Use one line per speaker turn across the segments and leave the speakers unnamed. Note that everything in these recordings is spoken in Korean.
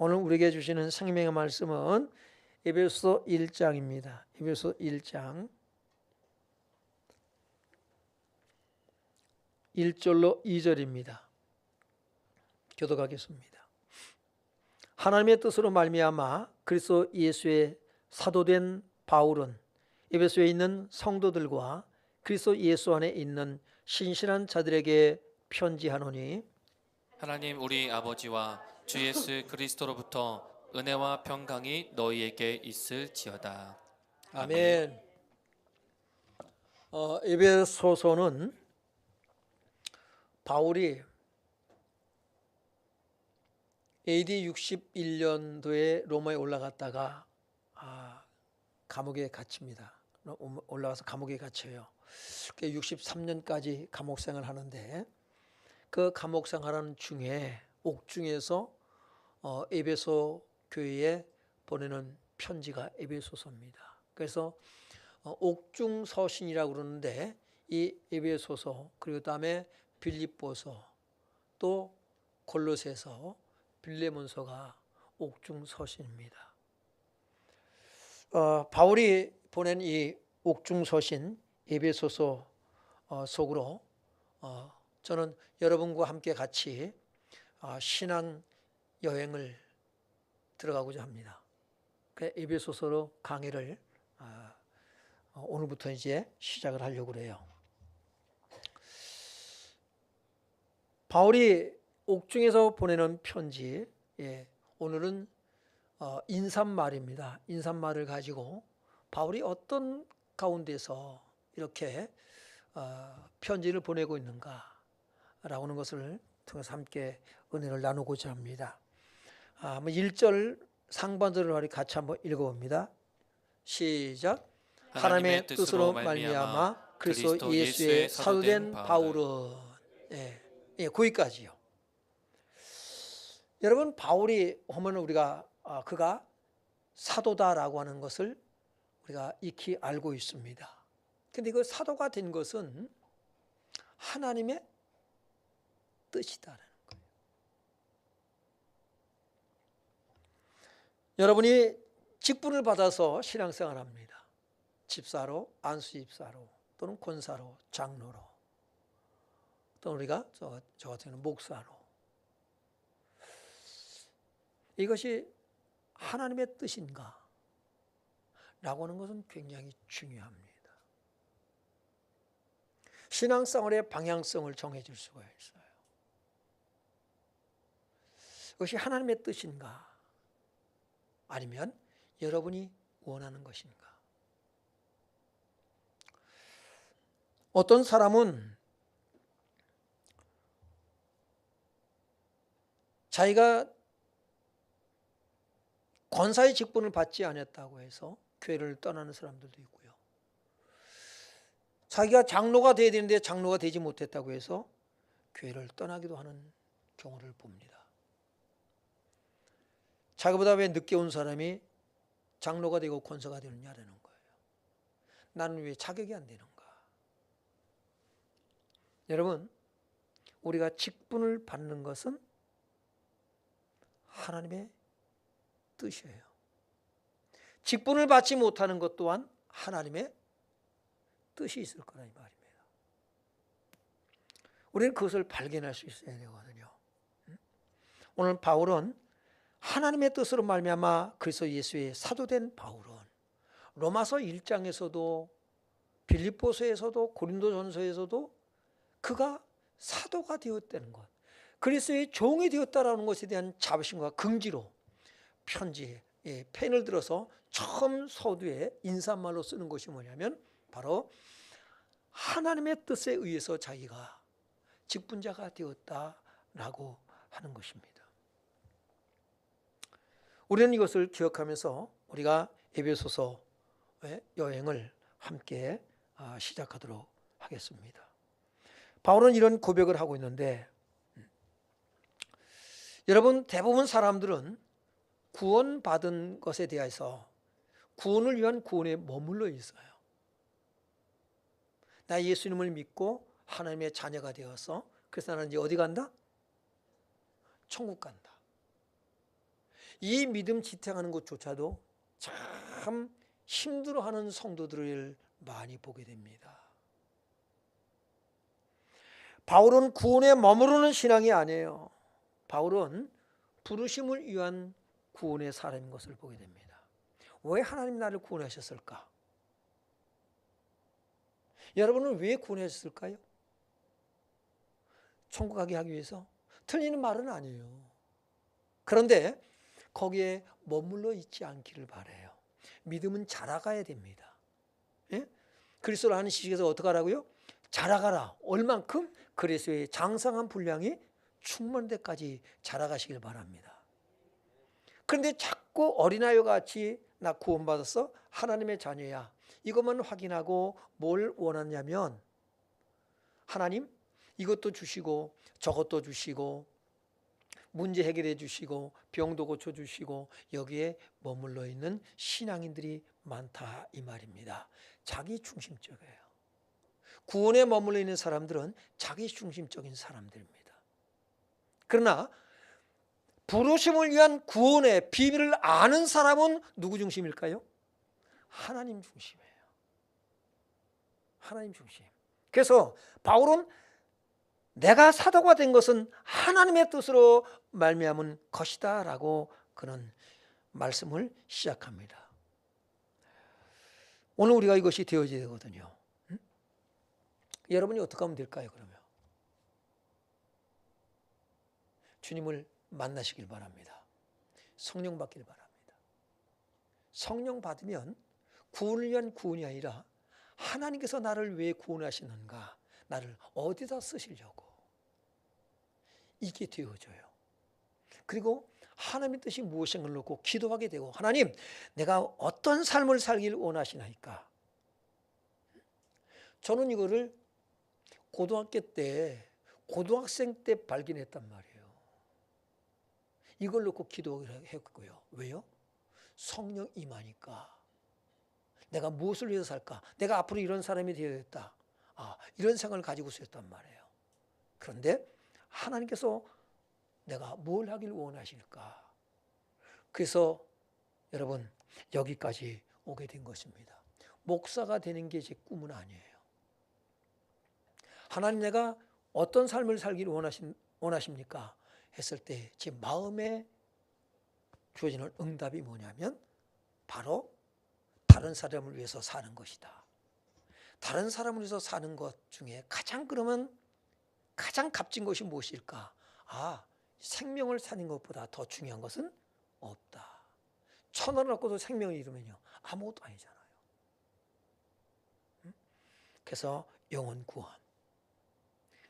오늘 우리에게 주시는 생명의 말씀은 에베소 1장입니다. 에베소 1장 1절로 2절입니다. 교독하겠습니다. 하나님의 뜻으로 말미암아 그리스도 예수의 사도된 바울은 에베소에 있는 성도들과 그리스도 예수 안에 있는 신실한 자들에게 편지하노니,
하나님 우리 아버지와 주 예수 그리스도로부터 은혜와 평강이 너희에게 있을지어다. 아멘.
아멘. 에베소서는 바울이 AD 61년도에 로마에 올라갔다가 감옥에 갇힙니다. 올라가서 감옥에 갇혀요. 63년까지 감옥 생활하는데 그 감옥 생활하는 중에 옥중에서 에베소 교회에 보내는 편지가 에베소서입니다. 그래서 옥중 서신이라고 그러는데 이 에베소서, 그리고 다음에 빌립보서, 또 골로새서, 빌레몬서가 옥중 서신입니다. 바울이 보낸 이 옥중 서신 에베소서 속으로 저는 여러분과 함께 같이 신앙 여행을 들어가고자 합니다. 그 에베소서로 강의를 오늘부터 이제 시작을 하려고 그래요. 바울이 옥중에서 보내는 편지, 오늘은 인사말입니다. 인사말을 가지고 바울이 어떤 가운데서 이렇게 편지를 보내고 있는가 라는 것을 통해서 함께 은혜를 나누고자 합니다. 1절 상반절을 같이 한번 읽어봅니다. 시작. 하나님의 뜻으로 말미암아 그리스도 예수의 사도된 바울은, 거기까지요. 여러분, 바울이 하면 우리가 그가 사도다라고 하는 것을 우리가 익히 알고 있습니다. 근데 그 사도가 된 것은 하나님의 뜻이다라는 거예요. 여러분이 직분을 받아서 신앙생활합니다. 집사로, 안수집사로, 또는 권사로, 장로로, 또는 우리가 저 같은 경우는 목사로. 이것이 하나님의 뜻인가? 라고 하는 것은 굉장히 중요합니다. 신앙생활의 방향성을 정해줄 수가 있어요. 그것이 하나님의 뜻인가? 아니면 여러분이 원하는 것인가? 어떤 사람은 자기가 권사의 직분을 받지 않았다고 해서 교회를 떠나는 사람들도 있고요. 자기가 장로가 되어야 되는데 장로가 되지 못했다고 해서 교회를 떠나기도 하는 경우를 봅니다. 자기보다 왜 늦게 온 사람이 장로가 되고 권사가 되느냐라는 거예요. 나는 왜 자격이 안 되는가? 여러분, 우리가 직분을 받는 것은 하나님의 뜻이에요. 직분을 받지 못하는 것 또한 하나님의 뜻이 있을 거라는 말입니다. 우리는 그것을 발견할 수 있어야 되거든요. 오늘 바울은 하나님의 뜻으로 말미암아 그리스도 예수의 사도된 바울은 로마서 1장에서도 빌립보서에서도 고린도전서에서도 그가 사도가 되었다는 것, 그리스도의 종이 되었다라는 것에 대한 자부심과 긍지로 편지에 펜을 들어서 처음 서두에 인사말로 쓰는 것이 뭐냐면 바로 하나님의 뜻에 의해서 자기가 직분자가 되었다라고 하는 것입니다. 우리는 이것을 기억하면서 우리가 에베소서의 여행을 함께 시작하도록 하겠습니다. 바울은 이런 고백을 하고 있는데, 여러분, 대부분 사람들은 구원받은 것에 대해서 구원을 위한 구원에 머물러 있어요. 나 예수님을 믿고 하나님의 자녀가 되어서 그래서 나는 이제 어디 간다? 천국 간다. 이 믿음 지탱하는 것조차도 참 힘들어하는 성도들을 많이 보게 됩니다. 바울은 구원에 머무르는 신앙이 아니에요. 바울은 부르심을 위한 구원의 사람인 것을 보게 됩니다. 왜 하나님 나를 구원하셨을까? 여러분은 왜 구원하셨을까요? 천국 가게 하기 위해서? 틀리는 말은 아니에요. 그런데 거기에 머물러 있지 않기를 바라요. 믿음은 자라가야 됩니다. 예? 그리스도를 아는 지식에서 어떻게 하라고요? 자라가라. 얼만큼? 그리스도의 장성한 분량이 충만할 때까지 자라가시길 바랍니다. 그런데 자꾸 어린아이와 같이 나 구원받았어? 하나님의 자녀야. 이것만 확인하고 뭘 원하냐면 하나님 이것도 주시고 저것도 주시고 문제 해결해 주시고 병도 고쳐 주시고 여기에 머물러 있는 신앙인들이 많다 이 말입니다. 자기 중심적이에요. 구원에 머물러 있는 사람들은 자기 중심적인 사람들입니다. 그러나 부르심을 위한 구원의 비밀을 아는 사람은 누구 중심일까요? 하나님 중심이에요. 하나님 중심. 그래서 바울은 내가 사도가 된 것은 하나님의 뜻으로 말미암은 것이다 라고 그는 말씀을 시작합니다. 오늘 우리가 이것이 되어져야 되거든요. 응? 여러분이 어떻게 하면 될까요? 그러면 주님을 만나시길 바랍니다. 성령 받기를 바랍니다. 성령 받으면 구원을 위한 구원이 아니라 하나님께서 나를 왜 구원하시는가, 나를 어디다 쓰시려고 이게 되어져요. 그리고 하나님의 뜻이 무엇인가를 놓고 기도하게 되고 하나님 내가 어떤 삶을 살기를 원하시나이까. 저는 이거를 고등학생 때 발견했단 말이에요. 이걸 놓고 기도를 했고요. 왜요? 성령 임하니까 내가 무엇을 위해서 살까? 내가 앞으로 이런 사람이 되어야겠다. 이런 생각을 가지고 있었단 말이에요. 그런데 하나님께서 내가 뭘 하길 원하실까? 그래서 여러분 여기까지 오게 된 것입니다. 목사가 되는 게 제 꿈은 아니에요. 하나님 내가 어떤 삶을 살기를 원하십니까? 했을 때 제 마음에 주어지는 응답이 뭐냐면 바로 다른 사람을 위해서 사는 것이다. 다른 사람을 위해서 사는 것 중에 가장 값진 것이 무엇일까? 생명을 사는 것보다 더 중요한 것은 없다. 1,000원을 얻고도 생명을 잃으면요 아무것도 아니잖아요. 그래서 영혼 구원.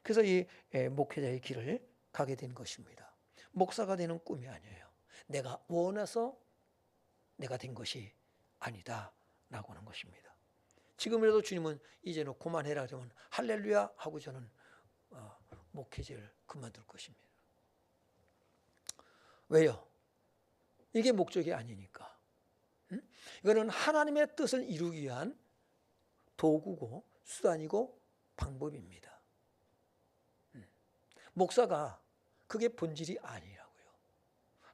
그래서 이 목회자의 길을 가게 된 것입니다. 목사가 되는 꿈이 아니에요. 내가 원해서 내가 된 것이 아니다 라고 하는 것입니다. 지금이라도 주님은 이제는 그만해라 그러면 할렐루야 하고 저는 목회자를 그만둘 것입니다. 왜요? 이게 목적이 아니니까. 이거는 하나님의 뜻을 이루기 위한 도구고 수단이고 방법입니다. 목사가 그게 본질이 아니라고요.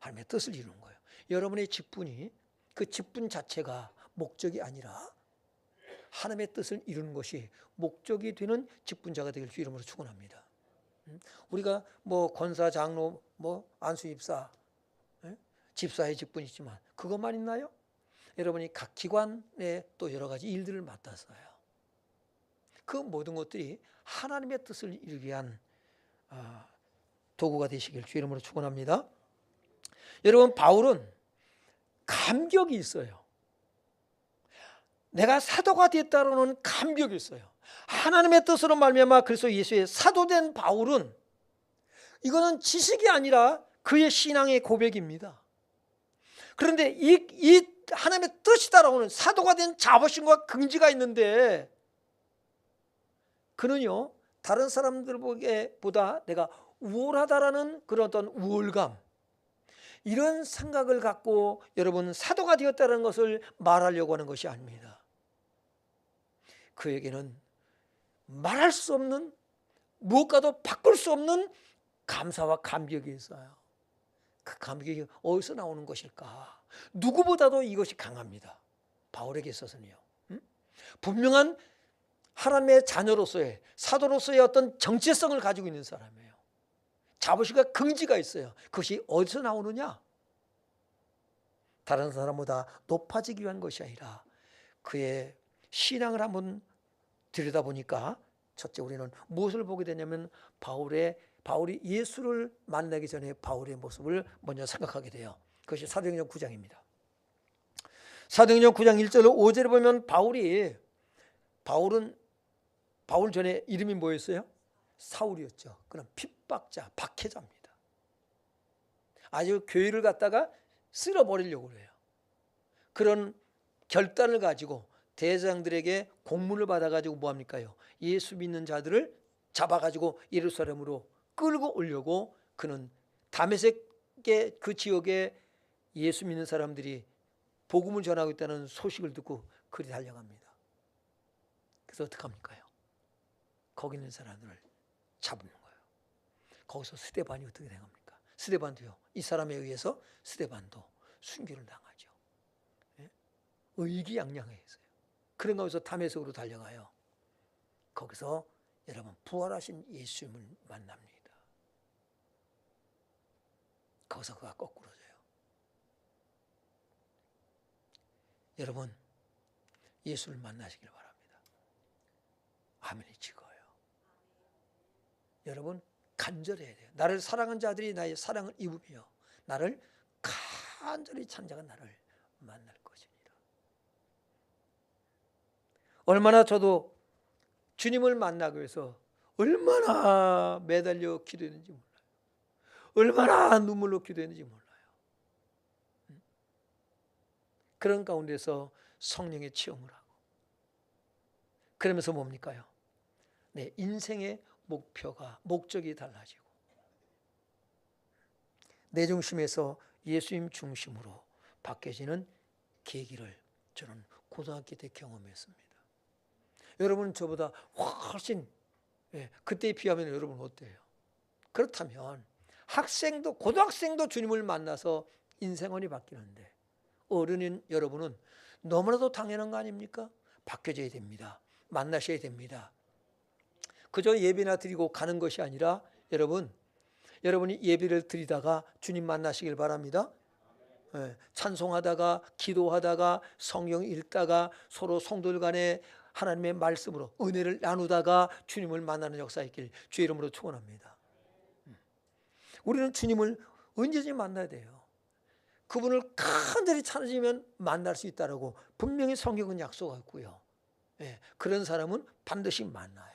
하나님의 뜻을 이루는 거예요. 여러분의 직분이 그 직분 자체가 목적이 아니라 하나님의 뜻을 이루는 것이 목적이 되는 직분자가 되길 주 이름으로 축원합니다. 우리가 권사, 장로, 안수 집사, 집사의 직분이 있지만 그것만 있나요? 여러분이 각 기관에 또 여러 가지 일들을 맡았어요. 그 모든 것들이 하나님의 뜻을 이루기 위한 도구가 되시길 주 이름으로 축원합니다. 여러분 바울은 감격이 있어요. 내가 사도가 됐다는 감격이 있어요. 하나님의 뜻으로 말미암아 그리스도 예수의 사도된 바울은 이거는 지식이 아니라 그의 신앙의 고백입니다. 그런데 이 하나님의 뜻이다라고 하는 사도가 된 자부심과 긍지가 있는데 그는요 다른 사람들보다 내가 우월하다라는 그런 어떤 우월감 이런 생각을 갖고 여러분 사도가 되었다는 것을 말하려고 하는 것이 아닙니다. 그에게는 말할 수 없는 무엇과도 바꿀 수 없는 감사와 감격이 있어요. 그 감격이 어디서 나오는 것일까? 누구보다도 이것이 강합니다. 바울에게 있어서는요. 분명한 하나님의 자녀로서의, 사도로서의 어떤 정체성을 가지고 있는 사람이에요. 자부심과 긍지가 있어요. 그것이 어디서 나오느냐? 다른 사람보다 높아지기 위한 것이 아니라 그의 신앙을 한번 들여다보니까 첫째 우리는 무엇을 보게 되냐면 바울이 예수를 만나기 전에 바울의 모습을 먼저 생각하게 돼요. 그것이 사도행전 9장입니다. 사도행전 9장 1절 5절에 보면 바울 전에 이름이 뭐였어요? 사울이었죠. 그럼 핍박자, 박해자입니다. 아주 교회를 갖다가 쓸어버리려고 해요. 그런 결단을 가지고 대장들에게 공문을 받아가지고 뭐합니까요? 예수 믿는 자들을 잡아가지고 예루살렘으로 끌고 오려고 그는 다메섹의 그 지역에 예수 믿는 사람들이 복음을 전하고 있다는 소식을 듣고 그리 달려갑니다. 그래서 어떻게 합니까요? 거기 있는 사람들을 잡는 거예요. 거기서 스데반이 어떻게 됩니까? 스데반도요. 이 사람에 의해서 스데반도 순교를 당하죠. 예? 의기양양했어요. 그런 가운데서 다메섹으로 달려가요. 거기서 여러분 부활하신 예수님을 만납니다. 거기서 그가 거꾸로져요. 여러분 예수를 만나시길 바랍니다. 아멘이 지거예요. 여러분 간절해야 돼요. 나를 사랑한 자들이 나의 사랑을 입으며 나를 간절히 찾는 자가 나를 만날 것입니다. 얼마나 저도 주님을 만나기 위해서 얼마나 매달려 기도했는지 몰라요. 얼마나 눈물로 기도했는지 몰라요. 그런 가운데서 성령의 체험을 하고 그러면서 뭡니까요? 내 인생의 목적이 달라지고 내 중심에서 예수님 중심으로 바뀌어지는 계기를 저는 고등학교 때 경험했습니다. 여러분 저보다 훨씬 그때에 비하면 여러분 어때요? 그렇다면 학생도 고등학생도 주님을 만나서 인생관이 바뀌는데 어른인 여러분은 너무나도 당연한 거 아닙니까? 바뀌어져야 됩니다. 만나셔야 됩니다. 그저 예배나 드리고 가는 것이 아니라 여러분이 예배를 드리다가 주님 만나시길 바랍니다. 찬송하다가 기도하다가 성경 읽다가 서로 성도들 간에 하나님의 말씀으로 은혜를 나누다가 주님을 만나는 역사 있길 주의 이름으로 축원합니다. 우리는 주님을 언제든지 만나야 돼요. 그분을 간절히 찾으면 만날 수 있다라고 분명히 성경은 약속하고요. 그런 사람은 반드시 만나요.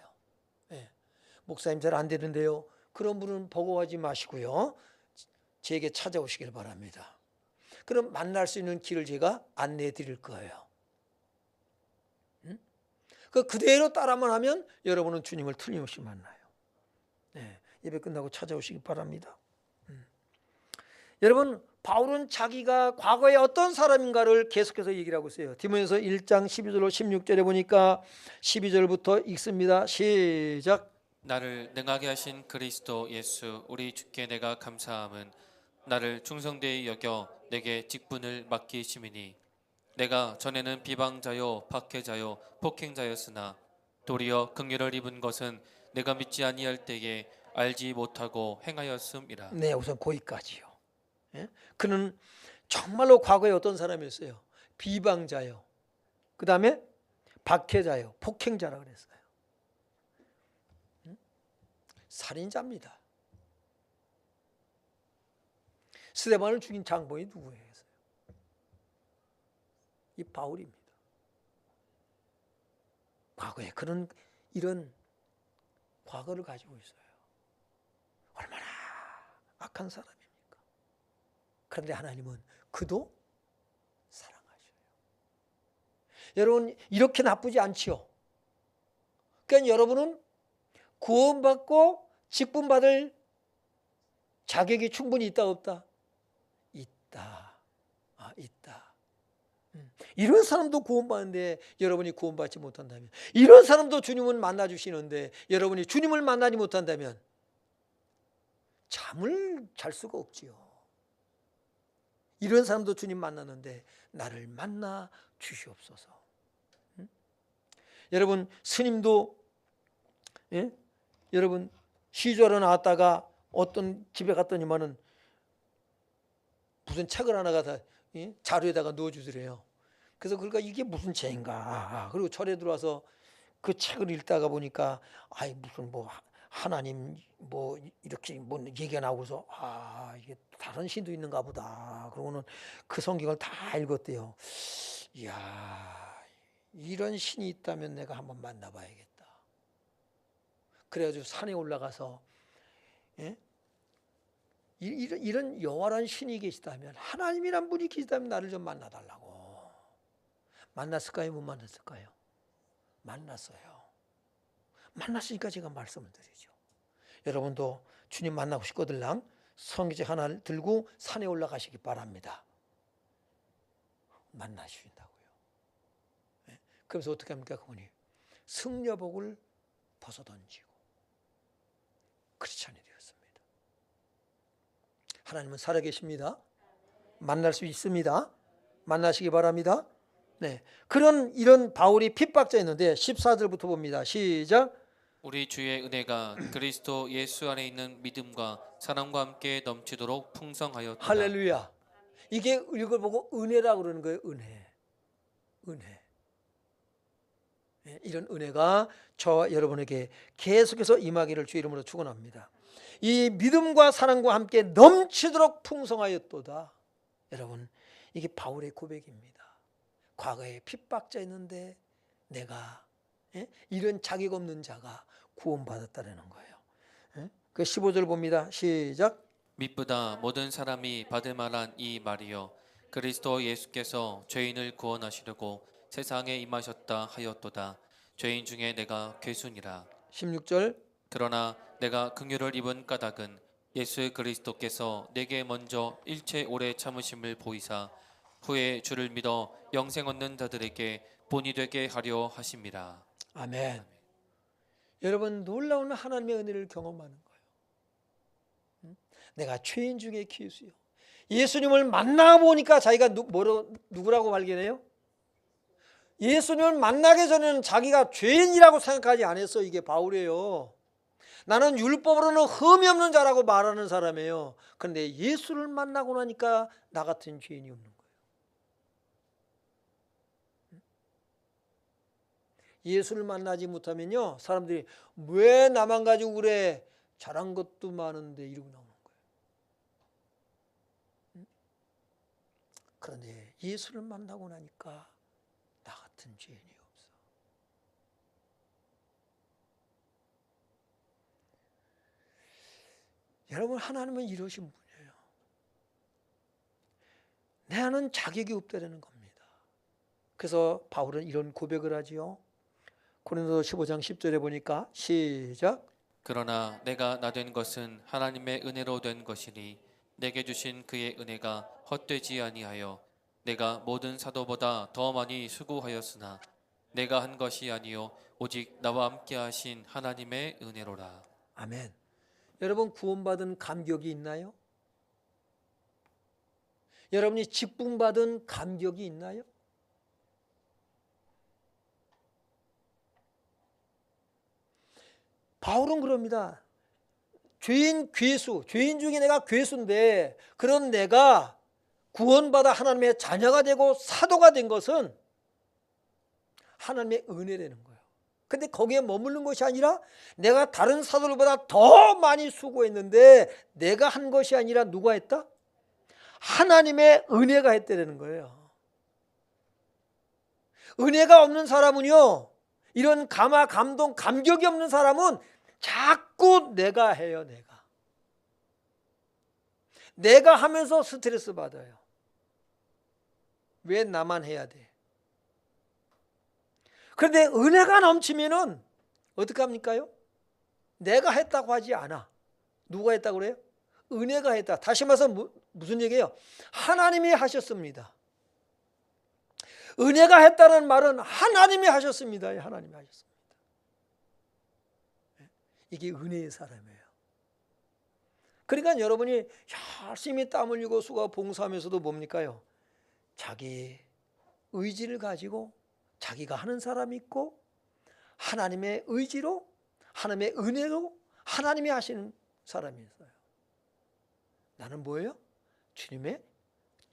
목사님 잘 안 되는데요. 그런 분은 버거워하지 마시고요. 제게 찾아오시길 바랍니다. 그럼 만날 수 있는 길을 제가 안내해 드릴 거예요. 그대로 따라만 하면 여러분은 주님을 틀림없이 만나요. 예배 끝나고 찾아오시기 바랍니다. 여러분 바울은 자기가 과거에 어떤 사람인가를 계속해서 얘기를 하고 있어요. 디모데전서 1장 12절로 16절에 보니까 12절부터 읽습니다. 시작.
나를 능하게 하신 그리스도 예수 우리 주께 내가 감사함은 나를 충성되이 여겨 내게 직분을 맡기심이니 내가 전에는 비방자요 박해자요 폭행자였으나 도리어 긍휼을 입은 것은 내가 믿지 아니할 때에 알지 못하고 행하였음이라.
네, 우선 거기까지요. 그는 정말로 과거에 어떤 사람이었어요? 비방자요. 그 다음에 박해자요. 폭행자라 그랬어요. 살인자입니다. 스데반을 죽인 장본이 누구예요? 이 바울입니다. 과거에 그는 이런 과거를 가지고 있어요. 얼마나 악한 사람입니까? 그런데 하나님은 그도 사랑하셔요. 여러분 이렇게 나쁘지 않지요? 그러니까 여러분은 구원받고 직분받을 자격이 충분히 있다 없다? 있다. 있다. 이런 사람도 구원받는데 여러분이 구원받지 못한다면, 이런 사람도 주님을 만나주시는데 여러분이 주님을 만나지 못한다면 잠을 잘 수가 없지요. 이런 사람도 주님 만났는데 나를 만나 주시옵소서. 여러분 스님도 여러분 시주하러 나왔다가 어떤 집에 갔더니만은 무슨 책을 하나 갖다 자루에다가 넣어주더래요. 그래서 그러니까 이게 무슨 죄인가. 그리고 절에 들어와서 그 책을 읽다가 보니까 아이 무슨 뭐 하나님 뭐 이렇게 뭐 얘기가 나오고서 이게 다른 신도 있는가 보다. 그러고는 그 성경을 다 읽었대요. 이야, 이런 신이 있다면 내가 한번 만나봐야겠다. 그래가지고 산에 올라가서 이런 여호와라는 신이 계시다면, 하나님이란 분이 계시다면 나를 좀 만나달라고. 만났을까요? 못 만났을까요? 만났어요. 만났으니까 제가 말씀을 드리죠. 여러분도 주님 만나고 싶거들랑 성경책 하나를 들고 산에 올라가시기 바랍니다. 만나주신다고요. 그래서 어떻게 합니까? 그분이 승려복을 벗어던지고 크리스찬이 되었습니다. 하나님은 살아계십니다. 만날 수 있습니다. 만나시기 바랍니다. 네, 이런 바울이 핍박자였는데 14절부터 봅니다. 시작.
우리 주의 은혜가 그리스도 예수 안에 있는 믿음과 사랑과 함께 넘치도록 풍성하였도다.
할렐루야. 이게 읽어보고 은혜라고 그러는 거예요. 은혜. 이런 은혜가 저와 여러분에게 계속해서 임하기를 주 이름으로 축원합니다. 이 믿음과 사랑과 함께 넘치도록 풍성하였도다. 여러분, 이게 바울의 고백입니다. 과거에 핍박자였는데 내가 이런 자격 없는 자가 구원받았다는 거예요. 그 15절 봅니다. 시작.
미쁘다 모든 사람이 받을 만한 이 말이요 그리스도 예수께서 죄인을 구원하시려고 세상에 임하셨다 하였도다. 죄인 중에 내가 괴순이라.
16절.
그러나 내가 긍휼을 입은 까닭은 예수 그리스도께서 내게 먼저 일체 오래 참으심을 보이사 후에 주를 믿어 영생 얻는 자들에게 본이 되게 하려 하심이라.
아멘. 여러분, 놀라운 하나님의 은혜를 경험하는 거예요. 내가 죄인 중에 괴수요. 예수님을 만나보니까 자기가 누구라고 발견해요? 예수님을 만나기 전에는 자기가 죄인이라고 생각하지 않았어. 이게 바울이에요. 나는 율법으로는 흠이 없는 자라고 말하는 사람이에요. 그런데 예수를 만나고 나니까 나 같은 죄인이 없는 거예요. 예수를 만나지 못하면요, 사람들이 왜 나만 가지고 그래? 잘한 것도 많은데 이러고 나오는 거예요. 그런데 예수를 만나고 나니까 나 같은 죄인이 없어. 여러분, 하나님은 이러신 분이에요. 나는 자격이 없다는 겁니다. 그래서 바울은 이런 고백을 하지요. 고린도서 15장 10절에 보니까 시작.
그러나 내가 나 된 것은 하나님의 은혜로 된 것이니 내게 주신 그의 은혜가 헛되지 아니하여 내가 모든 사도보다 더 많이 수고하였으나 내가 한 것이 아니요 오직 나와 함께 하신 하나님의 은혜로라.
아멘. 여러분, 구원받은 감격이 있나요? 여러분이 직분받은 감격이 있나요? 바울은 그럽니다. 죄인 괴수, 죄인 중에 내가 괴수인데 그런 내가 구원받아 하나님의 자녀가 되고 사도가 된 것은 하나님의 은혜라는 거예요. 근데 거기에 머무르는 것이 아니라 내가 다른 사도들보다 더 많이 수고했는데 내가 한 것이 아니라 누가 했다? 하나님의 은혜가 했다는 거예요. 은혜가 없는 사람은요, 이런 감화, 감동, 감격이 없는 사람은 자꾸 내가 해요. 내가 하면서 스트레스 받아요. 왜 나만 해야 돼? 그런데 은혜가 넘치면은 어떻게 합니까요? 내가 했다고 하지 않아. 누가 했다고 그래요? 은혜가 했다. 다시 말해서 무슨 얘기예요? 하나님이 하셨습니다. 은혜가 했다는 말은 하나님이 하셨습니다. 하나님이 하셨습니다. 이게 은혜의 사람이에요. 그러니까 여러분이 열심히 땀 흘리고 수고 봉사하면서도 뭡니까요? 자기 의지를 가지고 자기가 하는 사람이 있고 하나님의 의지로 하나님의 은혜로 하나님이 하시는 사람이 있어요. 나는 뭐예요? 주님의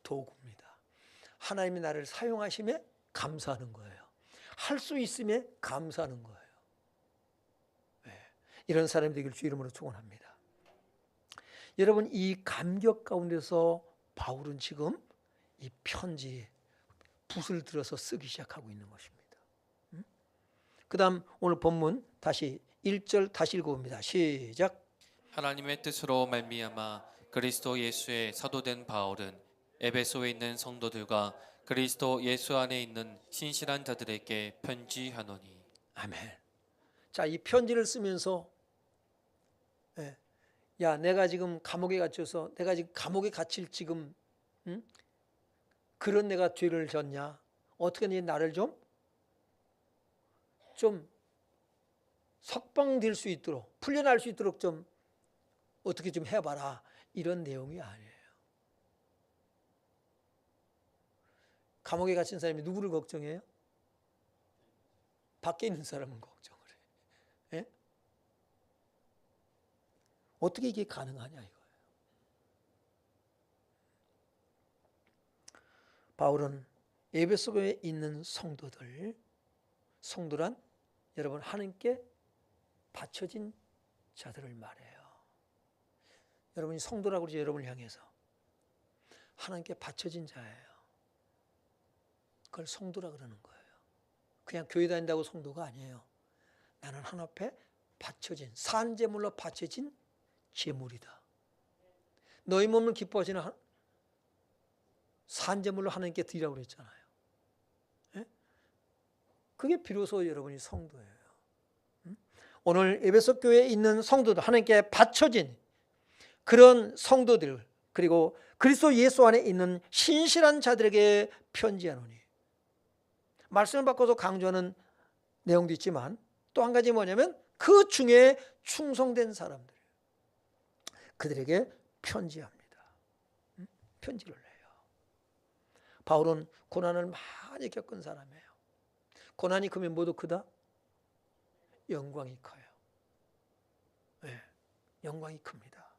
도구입니다. 하나님이 나를 사용하심에 감사하는 거예요. 할 수 있음에 감사하는 거예요. 이런 사람이 되길 주 이름으로 축원합니다. 여러분, 이 감격 가운데서 바울은 지금 이 편지에 붓을 들어서 쓰기 시작하고 있는 것입니다. 그 다음 오늘 본문 다시 1절 다시 읽어봅니다. 시작.
하나님의 뜻으로 말미암아 그리스도 예수의 사도된 바울은 에베소에 있는 성도들과 그리스도 예수 안에 있는 신실한 자들에게 편지하노니.
아멘. 자, 이 편지를 쓰면서 야, 내가 지금 감옥에 갇혀서 내가 지금 감옥에 갇힐 지금 그런 내가 죄를 졌냐? 어떻게 나를 좀 석방될 수 있도록 풀려날 수 있도록 좀 어떻게 좀 해봐라, 이런 내용이 아니에요. 감옥에 갇힌 사람이 누구를 걱정해요? 밖에 있는 사람은 걱정을 해요. 예? 어떻게 이게 가능하냐 이거예요. 바울은 에베소에 있는 성도란 여러분 하나님께 바쳐진 자들을 말해요. 여러분이 성도라고 그러죠. 여러분을 향해서 하나님께 바쳐진 자예요. 그걸 성도라 그러는 거예요. 그냥 교회 다닌다고 성도가 아니에요. 나는 하나님 앞에 바쳐진, 산제물로 바쳐진 제물이다. 너희 몸을 기뻐하시는 산제물로 하나님께 드리라고 그랬잖아요. 예? 그게 비로소 여러분이 성도예요. 오늘 에베소 교회에 있는 성도들, 하나님께 바쳐진 그런 성도들, 그리고 그리스도 예수 안에 있는 신실한 자들에게 편지하노니. 말씀을 바꿔서 강조하는 내용도 있지만 또 한 가지 뭐냐면 그 중에 충성된 사람들, 그들에게 편지합니다. 편지를 해요. 바울은 고난을 많이 겪은 사람이에요. 고난이 크면 뭐도 크다? 영광이 커요. 네, 영광이 큽니다.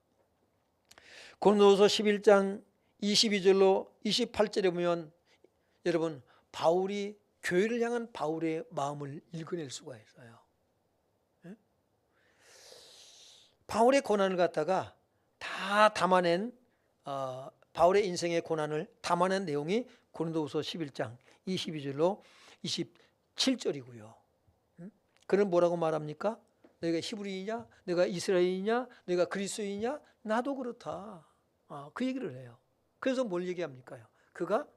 고린도후서 11장 22절로 28절에 보면 여러분 바울이 교회를 향한 바울의 마음을 읽어낼 수가 있어요. 네? 바울의 고난을 갖다가 다 담아낸 바울의 인생의 고난을 담아낸 내용이 고린도후서 11장 22절로 27절이고요. 그는 뭐라고 말합니까? 너희가 히브리이냐? 너희가 이스라엘이냐? 너희가 그리스도이냐? 나도 그렇다. 그 얘기를 해요. 그래서 뭘 얘기합니까? 그가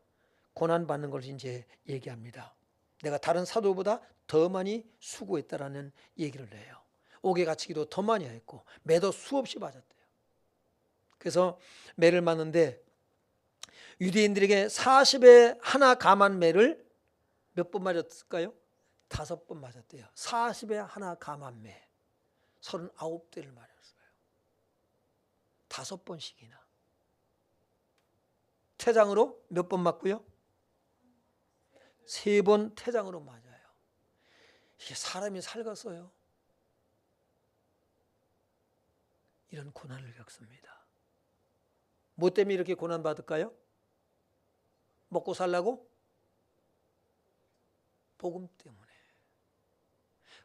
고난받는 것을 이제 얘기합니다. 내가 다른 사도보다 더 많이 수고했다라는 얘기를 해요. 옥에 갇히기도 더 많이 했고 매도 수없이 맞았대요. 그래서 매를 맞는데 유대인들에게 40에 하나 감한 매를 몇 번 맞았을까요? 5번 맞았대요. 40에 하나 감한 매 39대를 맞았어요. 5번씩이나. 태장으로 몇 번 맞고요? 3번 태장으로 맞아요. 이게 사람이 살겠어요? 이런 고난을 겪습니다. 뭐 때문에 이렇게 고난 받을까요? 먹고 살라고? 복음 때문에.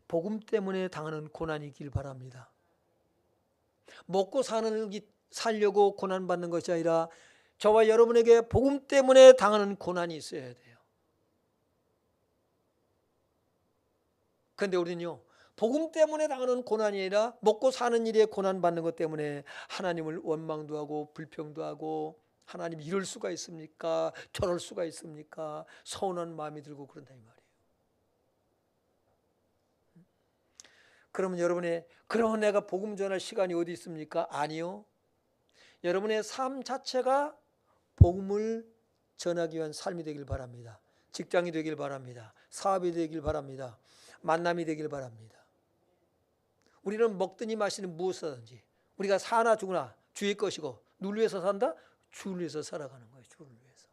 복음 때문에 당하는 고난이길 바랍니다. 먹고 살려고 고난받는 것이 아니라 저와 여러분에게 복음 때문에 당하는 고난이 있어야 돼요. 그런데 우리는요, 복음 때문에 당하는 고난이 아니라 먹고 사는 일에 고난받는 것 때문에 하나님을 원망도 하고 불평도 하고 하나님 이럴 수가 있습니까? 저럴 수가 있습니까? 서운한 마음이 들고 그런다 이 말이에요. 그러면 여러분의 그러면 내가 복음 전할 시간이 어디 있습니까? 아니요. 여러분의 삶 자체가 복음을 전하기 위한 삶이 되길 바랍니다. 직장이 되길 바랍니다. 사업이 되길 바랍니다. 만남이 되길 바랍니다. 우리는 먹든지 마시든 무엇이든지 우리가 사나 죽으나 주의 것이고 누를 위해서 산다? 주를 위해서 살아가는 거예요. 주를 위해서.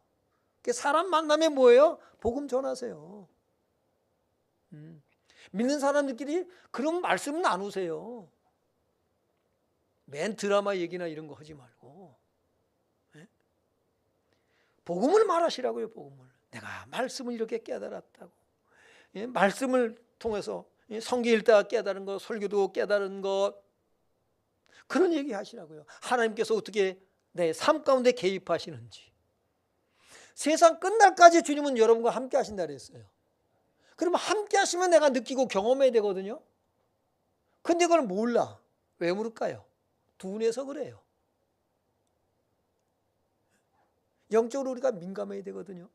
사람 만나면 뭐예요? 복음 전하세요. 믿는 사람들끼리 그런 말씀 나누세요. 맨 드라마 얘기나 이런 거 하지 말고 복음을 말하시라고요. 복음을. 내가 말씀을 이렇게 깨달았다고. 말씀을 통해서 성경 읽다가 깨달은 거, 설교도 깨달은 거, 그런 얘기 하시라고요. 하나님께서 어떻게 내 삶 가운데 개입하시는지. 세상 끝날까지 주님은 여러분과 함께 하신다 그랬어요. 그러면 함께 하시면 내가 느끼고 경험해야 되거든요. 근데 그걸 몰라. 왜 모를까요? 둔해서 그래요. 영적으로 우리가 민감해야 되거든요.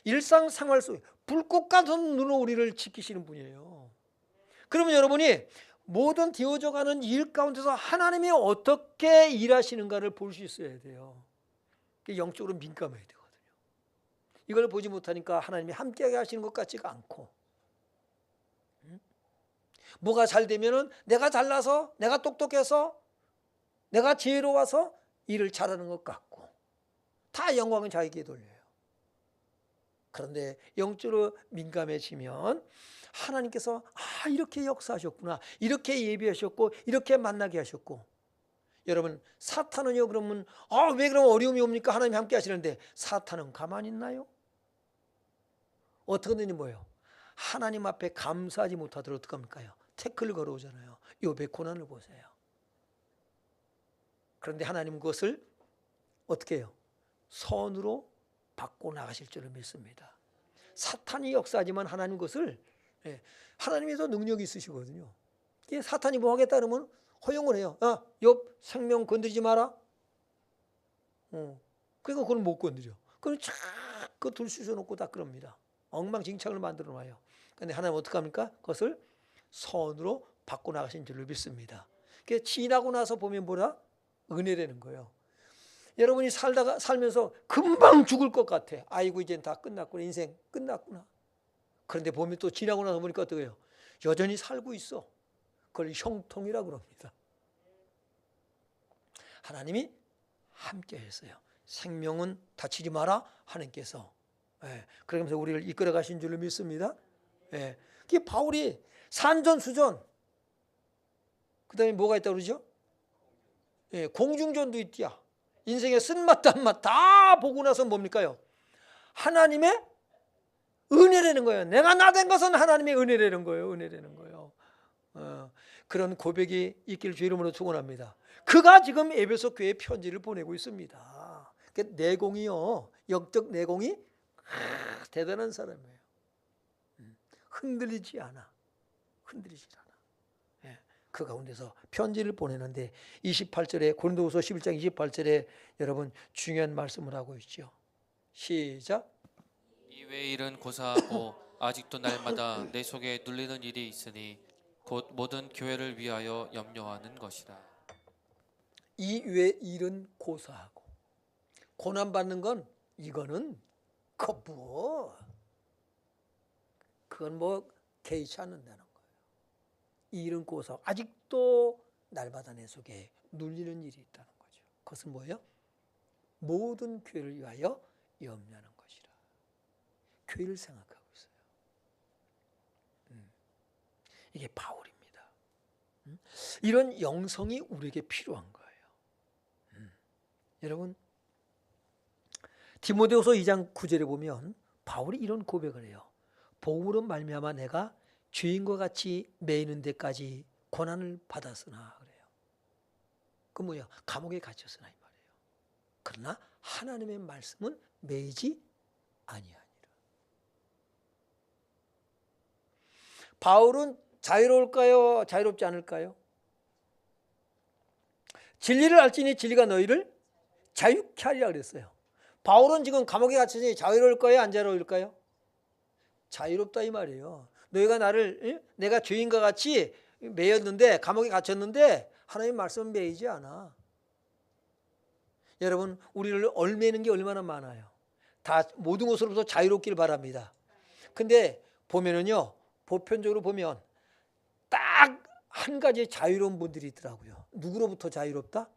일상생활 속에 불꽃 같은 눈으로 우리를 지키시는 분이에요. 그러면 여러분이 모든 되어져가는 일 가운데서 하나님이 어떻게 일하시는가를 볼 수 있어야 돼요. 영적으로 민감해야 되거든요. 이걸 보지 못하니까 하나님이 함께하게 하시는 것 같지가 않고, 뭐가 잘 되면은 내가 잘나서, 내가 똑똑해서, 내가 지혜로워서 일을 잘하는 것 같고, 다 영광은 자기에게 돌려요. 그런데 영적으로 민감해지면 하나님께서 이렇게 역사하셨구나, 이렇게 예비하셨고, 이렇게 만나게 하셨고. 여러분, 사탄은요, 그러면 왜 그럼 어려움이 옵니까? 하나님이 함께 하시는데 사탄은 가만히 있나요? 어떻게 되니 뭐예요? 하나님 앞에 감사하지 못하도록 어떡합니까? 태클을 걸어오잖아요. 욥의 고난을 보세요. 그런데 하나님 그것을 어떻게 해요? 선으로 받고 나가실 줄을 믿습니다. 사탄이 역사하지만 하나님 그것을, 하나님에서 능력이 있으시거든요. 사탄이 뭐 하겠다 그러면 허용을 해요. 욥 생명 건드리지 마라. 그러니까 그걸 못 건드려. 그럼 자꾸 둘 쑤셔놓고 다 그럽니다. 엉망진창을 만들어 놔요. 그런데 하나님 어떡합니까? 그것을 선으로 받고 나가신 줄을 믿습니다. 지나고 나서 보면 뭐라? 은혜라는 거예요. 여러분이 살면서 금방 죽을 것 같아. 아이고 이젠 다 끝났구나. 인생 끝났구나. 그런데 보면 또 지나고 나서 보니까 어떡해요? 여전히 살고 있어. 그걸 형통이라고 그럽니다. 하나님이 함께 했어요. 생명은 다치지 마라 하나님께서. 그러면서 우리를 이끌어 가신 줄을 믿습니다. 그게 바울이 산전수전, 그 다음에 뭐가 있다고 그러죠? 공중전도 있디야. 인생의 쓴맛 단맛 다 보고 나서 뭡니까요? 하나님의 은혜라는 거예요. 내가 나된 것은 하나님의 은혜라는 거예요. 은혜라는 거예요. 그런 고백이 있기를 주 이름으로 축원합니다. 그가 지금 에베소 교회에 편지를 보내고 있습니다. 내공이요, 영적 내공이 대단한 사람이에요. 흔들리지 않아. 흔들리지 않아. 그 가운데서 편지를 보내는데 28절에 고린도후서 11장 28절에 여러분 중요한 말씀을 하고 있죠. 시작.
이외의 일은 고사하고 아직도 날마다 내 속에 눌리는 일이 있으니 곧 모든 교회를 위하여 염려하는 것이다.
이외의 일은 고사하고, 고난받는 건 이거는 그건 뭐 개의치 않는다는 거예요. 이 일은 고사하고 아직도 날마다 내 속에 눌리는 일이 있다는 거죠. 그것은 뭐예요? 모든 교회를 위하여 염려하는 것이라. 교회를 생각하고 있어요. 이게 바울입니다. 이런 영성이 우리에게 필요한 거예요. 여러분, 디모데후서 2장 9절에 보면 바울이 이런 고백을 해요. 복음으로 말미암아 내가 죄인과 같이 매이는 데까지 고난을 받았으나 그래요. 그 뭐야? 감옥에 갇혔으나 이 말이에요. 그러나 하나님의 말씀은 매이지 아니하니라. 바울은 자유로울까요? 자유롭지 않을까요? 진리를 알지니 진리가 너희를 자유케 하리라 그랬어요. 바울은 지금 감옥에 갇히니 자유로울까요? 안 자유로울까요? 자유롭다 이 말이에요. 너희가 내가 죄인과 같이 매였는데, 감옥에 갇혔는데 하나님의 말씀은 매이지 않아. 여러분, 우리를 얽매이는 게 얼마나 많아요. 다 모든 것으로부터 자유롭기를 바랍니다. 근데 보면은요, 보편적으로 보면 딱 한 가지 자유로운 분들이 있더라고요. 누구로부터 자유롭다?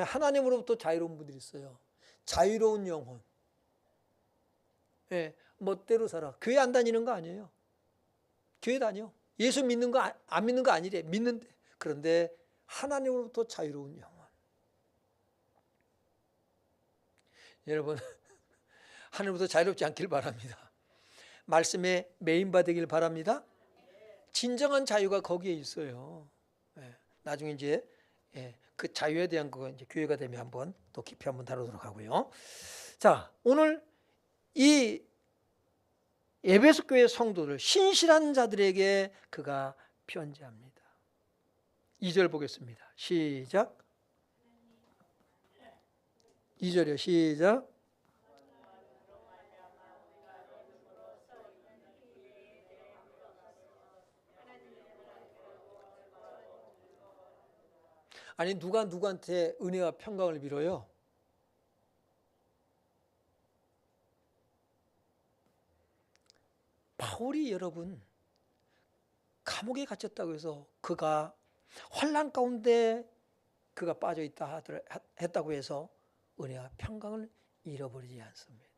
하나님으로부터 자유로운 분들이 있어요. 자유로운 영혼. 멋대로 살아. 교회 안 다니는 거 아니에요. 교회 다녀. 예수 믿는 거 안 믿는 거 아니래. 믿는데. 그런데 하나님으로부터 자유로운 영혼. 여러분 하나님으로부터 자유롭지 않길 바랍니다. 말씀에 메인받으길 바랍니다. 진정한 자유가 거기에 있어요. 나중에 이제 그 자유에 대한 거 이제 교회가 되면 한번 또 깊이 한번 다루도록 하고요. 자, 오늘 이 에베소 교회 성도들 신실한 자들에게 그가 편지합니다. 2절 보겠습니다. 시작. 2절이요. 시작. 아니 누가 누구한테 은혜와 평강을 빌어요? 바울이 여러분 감옥에 갇혔다고 해서 그가 환난 가운데 그가 빠져 있다 했다고 해서 은혜와 평강을 잃어버리지 않습니다.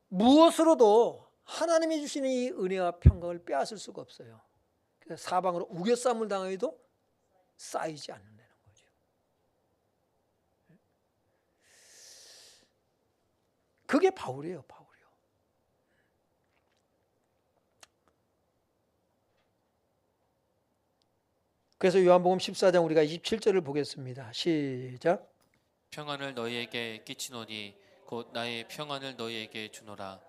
무엇으로도 하나님이 주시는 이 은혜와 평강을 빼앗을 수가 없어요. 그래서 사방으로 우겨쌈을 당해도 쌓이지 않는다는 거죠. 그게 바울이에요. 바울이요. 그래서 요한복음 14장 우리가 27절을 보겠습니다. 시작.
평안을 너희에게 끼치노니 곧 나의 평안을 너희에게 주노라.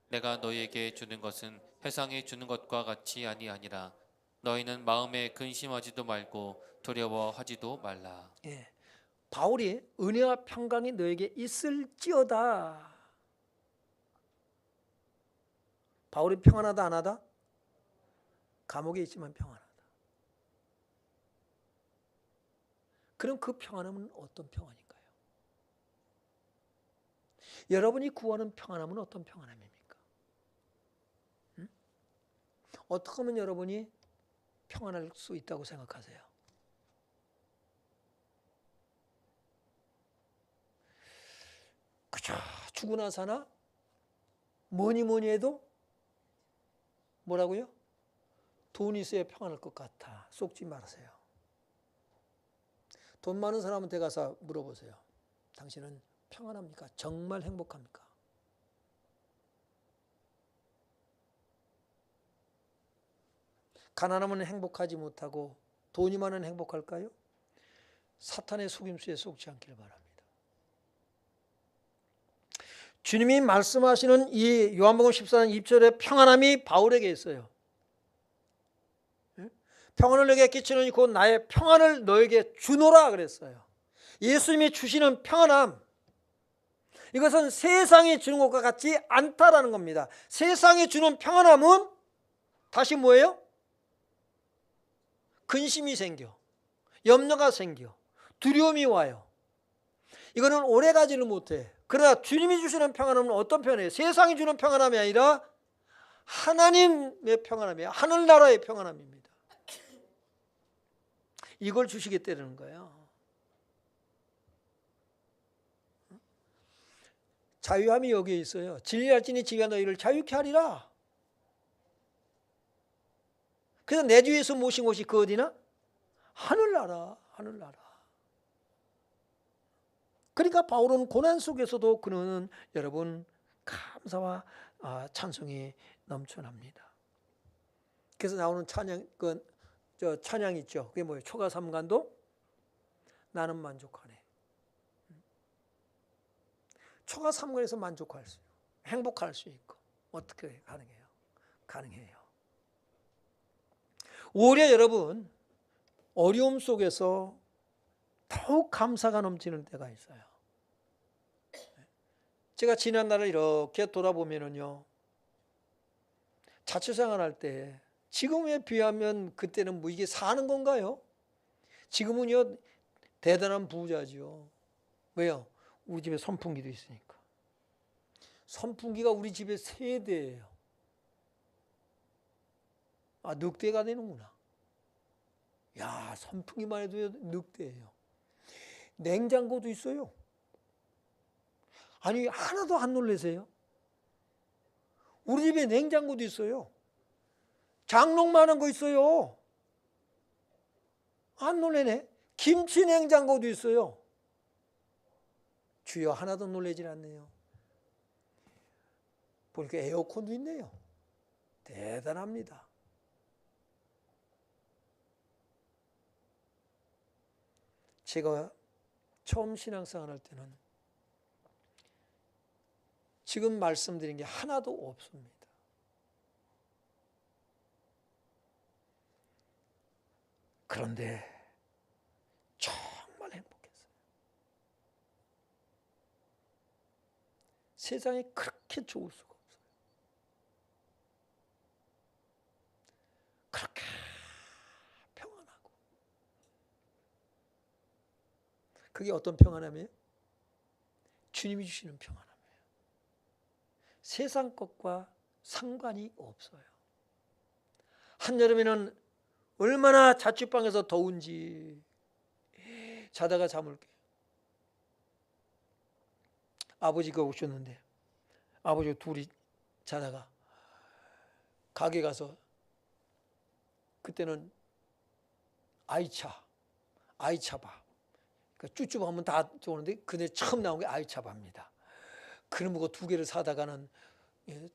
내가 너희에게 주는 것은 세상이 주는 것과 같이 아니하니라. 너희는 마음에 근심하지도 말고 두려워하지도 말라.
바울이 은혜와 평강이 너에게 있을지어다. 바울이 평안하다 안 하다? 감옥에 있지만 평안하다. 그럼 그 평안함은 어떤 평안인가요? 여러분이 구하는 평안함은 어떤 평안함입니까? 어떻게 하면 여러분이 평안할 수 있다고 생각하세요? 그저 죽으나 사나 뭐니 뭐니 해도 뭐라고요? 돈이 있어야 평안할 것 같아. 속지 말으세요. 돈 많은 사람한테 가서 물어보세요. 당신은 평안합니까? 정말 행복합니까? 가난하면 행복하지 못하고 돈이 많으면 행복할까요? 사탄의 속임수에 속지 않기를 바랍니다. 주님이 말씀하시는 이 요한복음 14장 2절의 평안함이 바울에게 있어요. 평안을 너에게 끼치노니 곧 나의 평안을 너에게 주노라 그랬어요. 예수님이 주시는 평안함, 이것은 세상이 주는 것과 같지 않다라는 겁니다. 세상이 주는 평안함은 다시 뭐예요? 근심이 생겨, 염려가 생겨, 두려움이 와요. 이거는 오래 가지를 못해. 그러나 주님이 주시는 평안함은 어떤 평안이에요? 세상이 주는 평안함이 아니라 하나님의 평안함이에요. 하늘나라의 평안함입니다. 이걸 주시겠다는 거예요. 자유함이 여기에 있어요. 진리할지니 지가 너희를 자유케 하리라. 그래서 내 주 예수 모신 곳이 그 어디나? 하늘나라, 하늘나라. 그러니까 바울은 고난 속에서도 그는 여러분 감사와 찬송이 넘쳐납니다. 그래서 나오는 찬양, 찬양 있죠. 그게 뭐예요? 초가 삼간도 나는 만족하네. 초가 삼간에서 만족할 수 있고 행복할 수 있고 어떻게 가능해요? 가능해요. 오히려 여러분 어려움 속에서 더욱 감사가 넘치는 때가 있어요. 제가 지난날을 이렇게 돌아보면은요, 자취생활할 때 지금에 비하면 그때는 뭐 이게 사는 건가요? 지금은요 대단한 부자지요. 왜요? 우리 집에 선풍기도 있으니까. 선풍기가 우리 집에 3대예요. 넉대가 되는구나. 야, 선풍기만 해도 늑대예요. 냉장고도 있어요. 아니, 하나도 안 놀라세요? 우리 집에 냉장고도 있어요. 장롱만한 거 있어요. 안 놀래네. 김치 냉장고도 있어요. 주여, 하나도 놀라질 않네요. 보니까 에어컨도 있네요. 대단합니다. 제가 처음 신앙생활 할 때는 지금 말씀드린 게 하나도 없습니다. 그런데 정말 행복했어요. 세상에 그렇게 좋을 수가 없어요. 그렇게 평안하고. 그게 어떤 평안함이에요? 주님이 주시는 평안함이에요. 세상 것과 상관이 없어요. 한여름에는 얼마나 자취방에서 더운지 자다가 잠을 깨요. 아버지가 오셨는데 아버지가 둘이 자다가 가게 가서, 그때는 아이차밥, 그러니까 쭈쭈밥 하면 다 좋은데 그때 처음 나온 게 아이차밥입니다. 그런 거 2개를 사다가는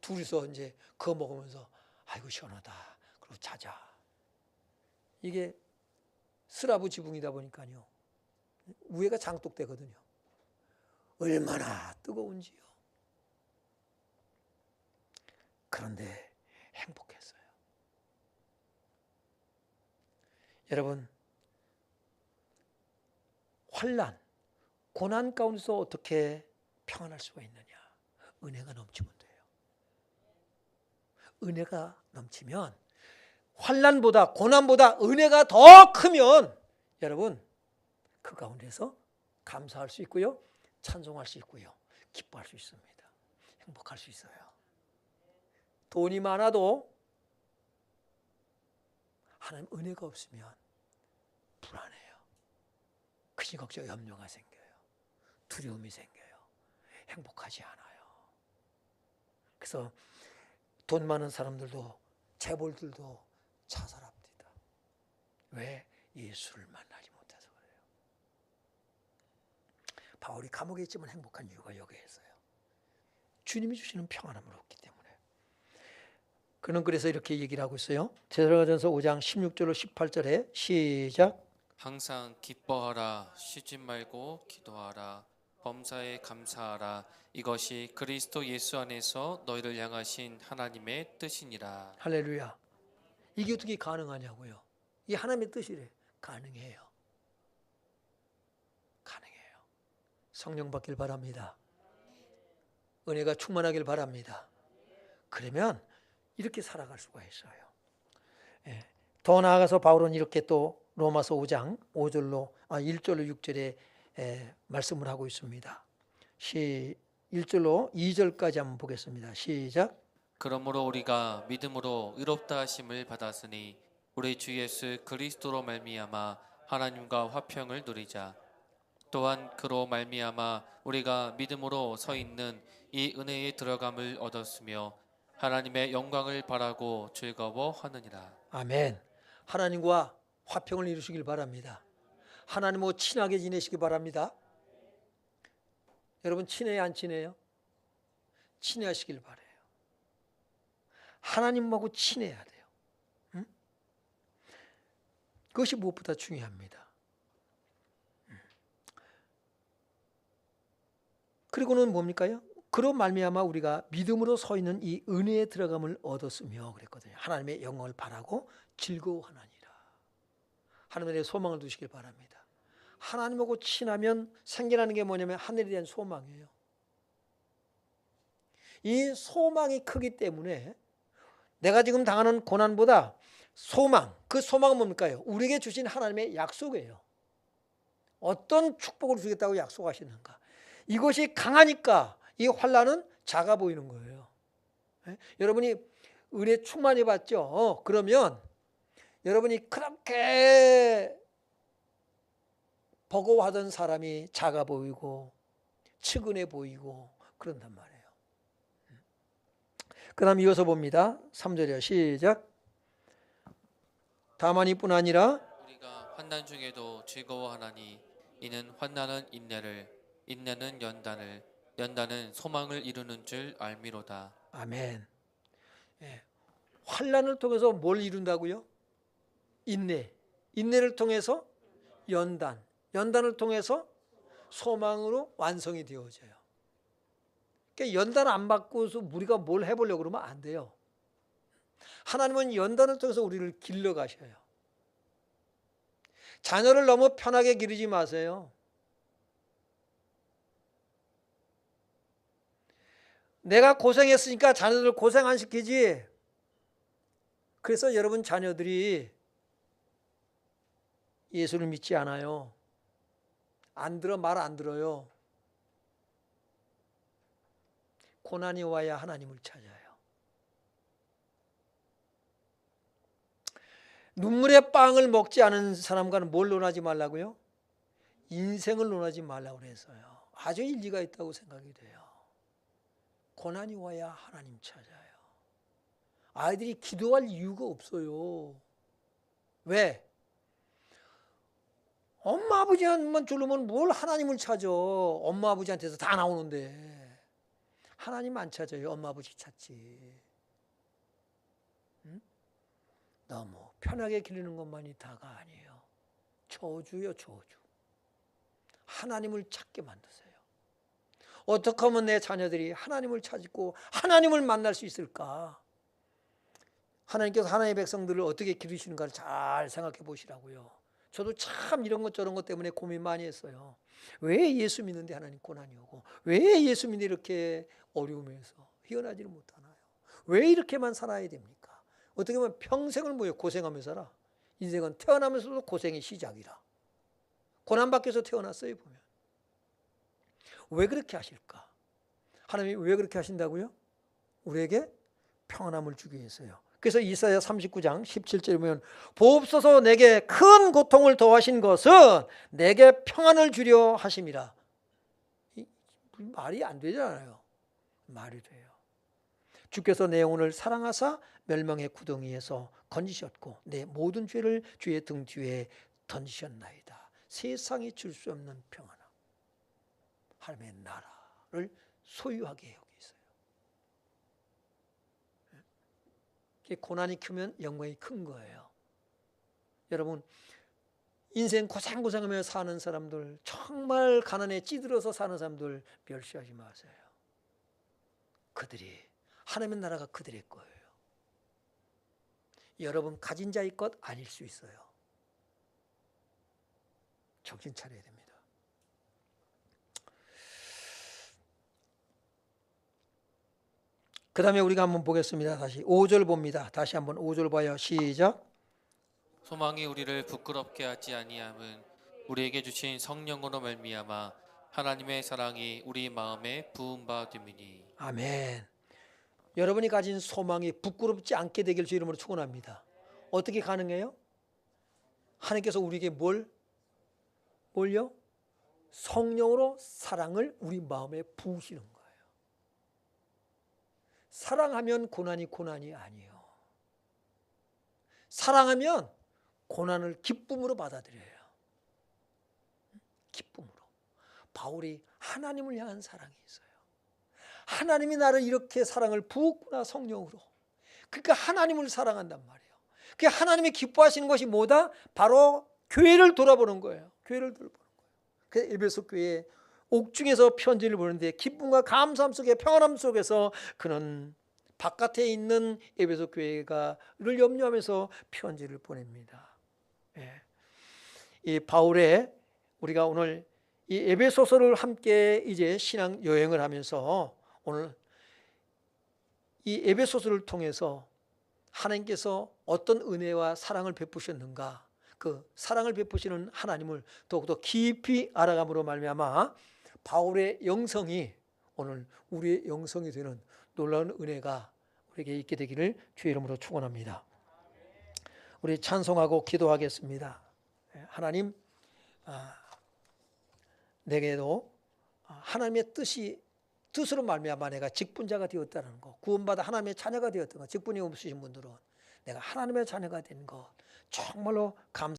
둘이서 이제 그거 먹으면서 아이고 시원하다 그리고 자자. 이게 슬라브 지붕이다 보니까요, 위에가 장독대거든요. 얼마나 뜨거운지요. 그런데 행복했어요. 여러분, 환난, 고난 가운데서 어떻게 평안할 수가 있느냐? 은혜가 넘치면 돼요. 은혜가 넘치면, 환난보다 고난보다 은혜가 더 크면 여러분 그 가운데서 감사할 수 있고요, 찬송할 수 있고요, 기뻐할 수 있습니다. 행복할 수 있어요. 돈이 많아도 하나님 은혜가 없으면 불안해요. 근심 걱정 염려가 생겨요. 두려움이 생겨요. 행복하지 않아요. 그래서 돈 많은 사람들도, 재벌들도 자살합니다. 왜? 예수를 만나지 못해서 그래요. 바울이 감옥에 있지만 행복한 이유가 여기에 있어요. 주님이 주시는 평안함을 얻기 때문에. 그는 그래서 이렇게 얘기를 하고 있어요. 데살로니가전서 5장 16절로 18절에 시작.
항상 기뻐하라. 쉬지 말고 기도하라. 범사에 감사하라. 이것이 그리스도 예수 안에서 너희를 향하신 하나님의 뜻이니라.
할렐루야. 이게 어떻게 가능하냐고요. 이 하나님의 뜻이래. 가능해요. 가능해요. 성령 받길 바랍니다. 은혜가 충만하길 바랍니다. 그러면 이렇게 살아갈 수가 있어요. 예. 더 나아가서 바울은 이렇게 또 로마서 5장 1절로 6절에 말씀을 하고 있습니다. 1절로 2절까지 한번 보겠습니다. 시작.
그러므로 우리가 믿음으로 의롭다 하심을 받았으니 우리 주 예수 그리스도로 말미암아 하나님과 화평을 누리자. 또한 그로 말미암아 우리가 믿음으로 서 있는 이 은혜에 들어감을 얻었으며 하나님의 영광을 바라고 즐거워하느니라.
아멘. 하나님과 화평을 이루시길 바랍니다. 하나님하고 친하게 지내시기 바랍니다. 여러분 친해요, 안 친해요? 친해하시길 바라요. 하나님하고 친해야 돼요. 응? 그것이 무엇보다 중요합니다. 그리고는 뭡니까요? 그로 말미암아 우리가 믿음으로 서 있는 이 은혜에 들어감을 얻었으며 그랬거든요. 하나님의 영광을 바라고 즐거워하나니라. 하나님의 소망을 두시길 바랍니다. 하나님하고 친하면 생겨나는 게 뭐냐면 하늘에 대한 소망이에요. 이 소망이 크기 때문에 내가 지금 당하는 고난보다 소망, 그 소망은 뭡니까요? 우리에게 주신 하나님의 약속이에요. 어떤 축복을 주겠다고 약속하시는가. 이것이 강하니까 이 환난은 작아 보이는 거예요. 여러분이 은혜 충만히 받죠? 그러면 여러분이 그렇게 버거워하던 사람이 작아 보이고 측은해 보이고 그런단 말이에요. 그 다음 이어서 봅니다. 3절이요. 시작. 다만 이뿐 아니라
우리가 환난 중에도 즐거워하나니 이는 환난은 인내를, 인내는 연단을, 연단은 소망을 이루는 줄 알미로다.
아멘. 예. 환난을 통해서 뭘 이룬다고요? 인내. 인내를 통해서 연단. 연단을 통해서 소망으로 완성이 되어져요. 그러니까 연단 안 받고서 우리가 뭘 해보려고 그러면 안 돼요. 하나님은 연단을 통해서 우리를 길러 가셔요. 자녀를 너무 편하게 기르지 마세요. 내가 고생했으니까 자녀들 고생 안 시키지. 그래서 여러분 자녀들이 예수를 믿지 않아요. 안 들어, 말 안 들어요. 고난이 와야 하나님을 찾아요. 눈물의 빵을 먹지 않은 사람과는 뭘 논하지 말라고요? 인생을 논하지 말라고 그랬어요. 아주 일리가 있다고 생각이 돼요. 고난이 와야 하나님 찾아요. 아이들이 기도할 이유가 없어요. 왜? 엄마 아버지한테만 주려면 뭘 하나님을 찾아. 엄마 아버지한테서 다 나오는데 하나님 안 찾아요. 엄마 아버지 찾지. 응? 너무 편하게 기르는 것만이 다가 아니에요. 저주요, 저주. 하나님을 찾게 만드세요. 어떻게 하면 내 자녀들이 하나님을 찾고 하나님을 만날 수 있을까? 하나님께서 하나님의 백성들을 어떻게 기르시는가를 잘 생각해 보시라고요. 저도 참 이런 것 저런 것 때문에 고민 많이 했어요. 왜 예수 믿는데 하나님 고난이 오고, 왜 예수 믿는데 이렇게 어려움에서 헤어나지를 못하나요? 왜 이렇게만 살아야 됩니까? 어떻게 보면 평생을 뭐예요? 고생하며 살아. 인생은 태어나면서도 고생의 시작이라. 고난받기 위해서 태어났어요, 보면. 왜 그렇게 하실까? 하나님이 왜 그렇게 하신다고요? 우리에게 평안함을 주기 위해서요. 그래서 이사야 39장 17절에 보면 보옵소서 내게 큰 고통을 더하신 것은 내게 평안을 주려 하심이라. 말이 안 되잖아요. 말이 돼요. 주께서 내 영혼을 사랑하사 멸망의 구덩이에서 건지셨고 내 모든 죄를 주의 등 뒤에 던지셨나이다. 세상이 줄 수 없는 평안함. 하나님의 나라를 소유하게 여기 있어요. 고난이 크면 영광이 큰 거예요. 여러분 인생 고생고생하며 사는 사람들, 정말 가난에 찌들어서 사는 사람들 멸시하지 마세요. 그들이 하나님의 나라가 그들의 거예요. 여러분 가진 자의 것 아닐 수 있어요. 정신 차려야 됩니다. 그 다음에 우리가 한번 보겠습니다. 다시 5절 봅니다. 다시 한번 5절 봐요. 시작.
소망이 우리를 부끄럽게 하지 아니함은 우리에게 주신 성령으로 말미암아 하나님의 사랑이 우리 마음에 부은 바 됨이니.
아멘. 여러분이 가진 소망이 부끄럽지 않게 되길 주 이름으로 축원합니다. 어떻게 가능해요? 하나님께서 우리에게 뭘요? 성령으로 사랑을 우리 마음에 부으시는 거예요. 사랑하면 고난이 아니에요. 사랑하면 고난을 기쁨으로 받아들여요. 기쁨으로. 바울이 하나님을 향한 사랑이 있어요. 하나님이 나를 이렇게 사랑을 부었구나, 성령으로. 그러니까 하나님을 사랑한단 말이에요. 그 하나님이 기뻐하시는 것이 뭐다? 바로 교회를 돌아보는 거예요. 교회를 돌아보는 거예요. 그래서 에베소 교회에 옥중에서 편지를 보는데 기쁨과 감사함 속에 평안함 속에서 그는 바깥에 있는 에베소 교회가를 염려하면서 편지를 보냅니다. 예. 이 바울의 우리가 오늘 이 에베소서를 함께 이제 신앙 여행을 하면서 오늘 이 에베소서를 통해서 하나님께서 어떤 은혜와 사랑을 베푸셨는가, 그 사랑을 베푸시는 하나님을 더욱더 깊이 알아감으로 말미암아 바울의 영성이 오늘 우리의 영성이 되는 놀라운 은혜가 우리에게 있게 되기를 주의 이름으로 축원합니다. 우리 찬송하고 기도하겠습니다. 하나님, 내게도 하나님의 뜻으로 말미암아 내가 직분자가 되었다는 것, 구원받아 하나님의 자녀가 되었던 것, 직분이 없으신 분들은 내가 하나님의 자녀가 된 것 정말로 감사.